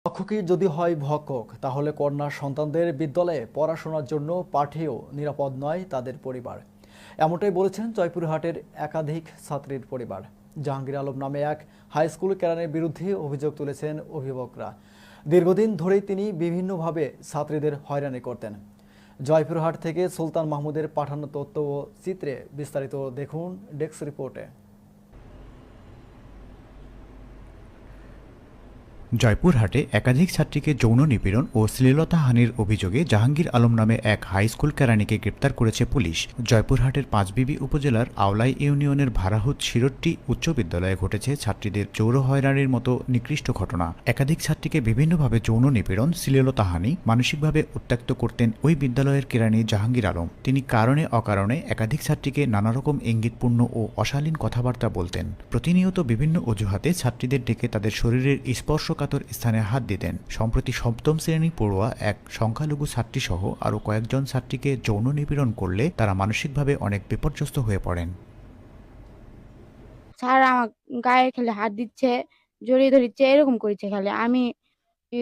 পক্ষকে যদি হয় ভক্ষক, তাহলে কন্যা সন্তানদের বিদ্যালয়ে পড়াশোনার জন্য পাঠেও নিরাপদ নয় তাদের পরিবার। এমনটাই বলেছেন জয়পুরহাটের একাধিক ছাত্রীর পরিবার। জাহাঙ্গীর আলম নামে এক হাই স্কুল ক্যাডারের বিরুদ্ধে অভিযোগ তুলেছেন অভিভাবকরা। দীর্ঘদিন ধরেই তিনি বিভিন্নভাবে ছাত্রীদের হয়রানি করতেন। জয়পুরহাট থেকে সুলতান মাহমুদের পাঠানো তথ্য ও চিত্রে বিস্তারিত দেখুন ডেস্ক রিপোর্টে। জয়পুরহাটে একাধিক ছাত্রীকে যৌন নিপীড়ন ও শ্লীলতাহানির অভিযোগে জাহাঙ্গীর আলম নামে এক হাই স্কুল কেরানিকে গ্রেপ্তার করেছে পুলিশ। জয়পুরহাটের পাঁচবিবি উপজেলার আওলাই ইউনিয়নের ভারাহুত শিরট্টি উচ্চ বিদ্যালয়ে ঘটেছে ছাত্রীদের যৌন হয়রানির মতো নিকৃষ্ট ঘটনা। একাধিক ছাত্রীকে বিভিন্নভাবে যৌন নিপীড়ন, শ্লীলতাহানি, মানসিকভাবে উত্ত্যক্ত করতেন ওই বিদ্যালয়ের কেরানি জাহাঙ্গীর আলম। তিনি কারণে অকারণে একাধিক ছাত্রীকে নানারকম ইঙ্গিতপূর্ণ ও অশালীন কথাবার্তা বলতেন। প্রতিনিয়ত বিভিন্ন অজুহাতে ছাত্রীদের ডেকে তাদের শরীরের স্পর্শকাতর স্থানে হাত দিতেন। সম্প্রতি সপ্তম শ্রেণী পড়ুয়া এক সংখ্যালঘু ছাত্রী সহ আরও কয়েকজন ছাত্রীকে যৌন নিপীড়ন করলে তারা মানসিকভাবে অনেক বিপর্যস্ত হয়ে পড়েন। স্যার আমার গায়ে খেলে হাত দিচ্ছে, জড়িয়ে ধরিচ্ছে, এরকম করেছে খেলে। ই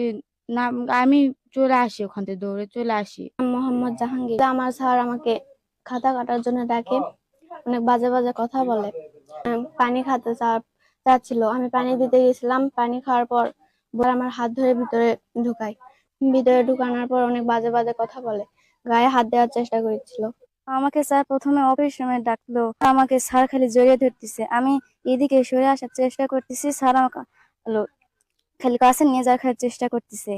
না আমি চলে আসি, ওখান থেকে দৌড়ে চলে আসি। মোহাম্মদ জাহাঙ্গীর আমার স্যার আমাকে খাতা কাটার জন্য ডাকে, অনেক বাজে বাজে কথা বলে। পানি খাতে চাচ্ছিল, আমি পানি দিতে গেছিলাম। পানি খাওয়ার পর আমার হাত ধরে ভিতরে ঢুকানোর পর অনেক বাজে বাজে কথা বলে, গায়ে হাত দেওয়ার চেষ্টা করেছিল। আমাকে স্যার প্রথমে অফিস রুমে ডাকলো, আমাকে স্যার খালি জড়িয়ে ধরতেছে। আমি এদিকে সরে আসার চেষ্টা করতেছি, স্যার আমাকে খালি কাছে নিয়ে যাওয়ার চেষ্টা করতেছে।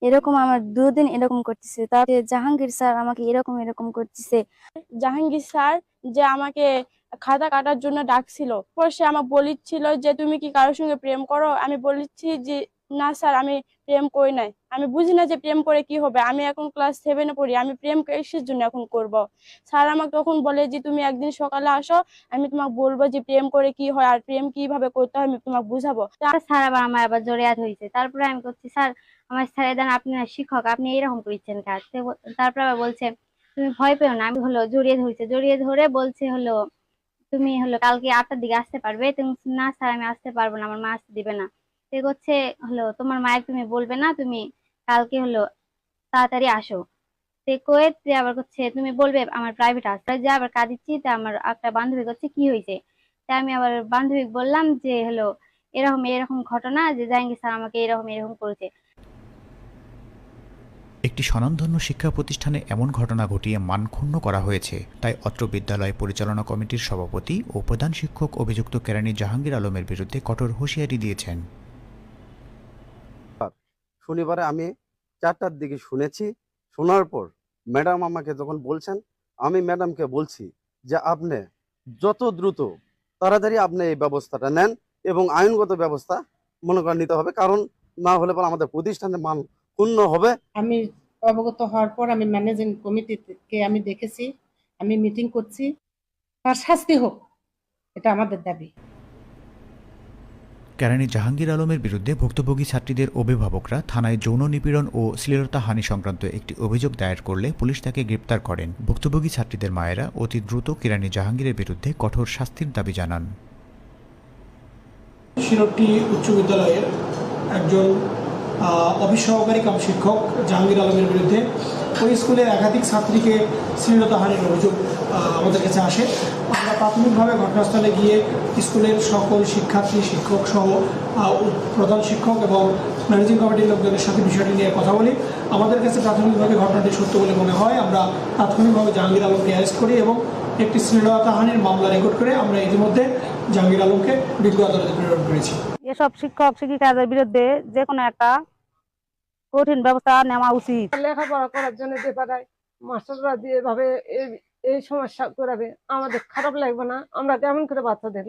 এরকম আমার দুদিন এরকম করতেছে। তারপরে জাহাঙ্গীর স্যার আমাকে এরকম করতেছে। জাহাঙ্গীর স্যার যে আমাকে খাতা কাটার জন্য ডাকছিল, পর সে আমাকে বলিচ্ছিল যে তুমি কি কারোর সঙ্গে প্রেম করো। আমি বলেছি যে না স্যার, আমি প্রেম করি নাই। আমি বুঝি না যে প্রেম করে কি হবে। আমি এখন ক্লাস 7-এ পড়ি, আমি প্রেম কিসের জন্য এখন করব। স্যার আমাকে তখন বলে যে তুমি একদিন সকালে আসো, আমি তোমাকে বলবো যে প্রেম করে কি হয় আর প্রেম কিভাবে করতে হয় আমি তোমাকে বুঝাবো। স্যার আমার জড়িয়ে হয়েছে। তারপরে আমি করছি, স্যার আমার স্যার দেন, আপনি শিক্ষক, আপনি এরকম করছেন কাজ। তারপরে আবার বলছে তুমি ভয় পেও না। আমি জড়িয়ে ধরে বলছে তুমি কালকে 8টার দিকে আসতে পারবে। তুমি না স্যার আমি আসতে পারবো না, আমার মা আসতে দিবে না। সে করছে তোমার মায়ের তুমি বলবে না, তুমি কালকে তাড়াতাড়ি আসো। সে কয়ে আবার করছে তুমি বলবে আমার প্রাইভেট আসতে। যে আবার কাঁদিচ্ছি, তা আমার একটা বান্ধবী করছে কি হয়েছে। তা আমি আবার বান্ধবী বললাম যে এরকম ঘটনা, যে জাহাঙ্গীর স্যার আমাকে এরকম করেছে। একটি স্বনামধন্য শিক্ষা প্রতিষ্ঠানে এমন ঘটনা ঘটিয়ে মান ক্ষুণ্ণ করা হয়েছে। তাই অত্র বিদ্যালয় পরিচালনা কমিটির সভাপতি ও প্রধান শিক্ষক অভিযুক্ত কেরানি জাহাঙ্গীর আলমের বিরুদ্ধে কঠোর হুঁশিয়ারি দিয়েছেন। শনিবারে আমি 4টার দিকে শুনেছি। শোনার পর ম্যাডাম আমাকে যখন বলছেন, আমি ম্যাডামকে বলছি যে আপনি যত দ্রুত তাড়াতাড়ি আপনি এই ব্যবস্থাটা নেন এবং আইনগত ব্যবস্থা মনে করেন নিতে হবে, কারণ না হলে পর আমাদের প্রতিষ্ঠানের মান ক্ষুণ্ণ হবে। আমি অবগত হওয়ার পর আমি ম্যানেজিং কমিটিকে আমি দেখেছি, আমি মিটিং করছি। তার শাস্তি হোক, এটা আমাদের দাবি। কেরানি জাহাঙ্গীর আলমের বিরুদ্ধে ভুক্তভোগী ছাত্রীদের অভিভাবকরা থানায় যৌন নিপীড়ন ও শ্লীলতাহানি সংক্রান্ত একটি অভিযোগ দায়ের করলে পুলিশ তাকে গ্রেপ্তার করেন। ভুক্তভোগী ছাত্রীদের মায়েরা অতি দ্রুত কেরানি জাহাঙ্গীরের বিরুদ্ধে কঠোর শাস্তির দাবি জানান। শিরট্টি উচ্চ বিদ্যালয়ের একজন অফিস সহকারী কাম শিক্ষক জাহাঙ্গীর আলমের বিরুদ্ধে ওই স্কুলের একাধিক ছাত্রীকে শ্লীলতাহানির অভিযোগ আমাদের কাছে আসে। আমরা প্রাথমিকভাবে ঘটনাস্থলে গিয়ে স্কুলের সকল শিক্ষার্থী, শিক্ষক সহ প্রধান শিক্ষক এবং ম্যানেজিং কমিটির লোকজনের সাথে বিষয়টি নিয়ে কথা বলি। আমাদের কাছে প্রাথমিকভাবে ঘটনাটি সত্য বলে মনে হয়। আমরা তাৎক্ষণিকভাবে জাহাঙ্গীর আলমকে অ্যারেস্ট করি এবং একটি শ্লীলতাহানির মামলা রেকর্ড করে আমরা ইতিমধ্যে জাহাঙ্গীর আলমকে বিজ্ঞ আদালতে প্রেরণ করেছি। এসব শিক্ষক শিক্ষিকাদের বিরুদ্ধে যে কোনো একটা কঠিন ব্যবস্থা নেওয়া উচিত। লেখাপড়া করার জন্য যে পাঠায় মাস্টাররা দিয়ে এভাবে এই সমস্যা করাবে, আমাদের খারাপ লাগবে না? আমরা কেমন করে বাচ্চাদের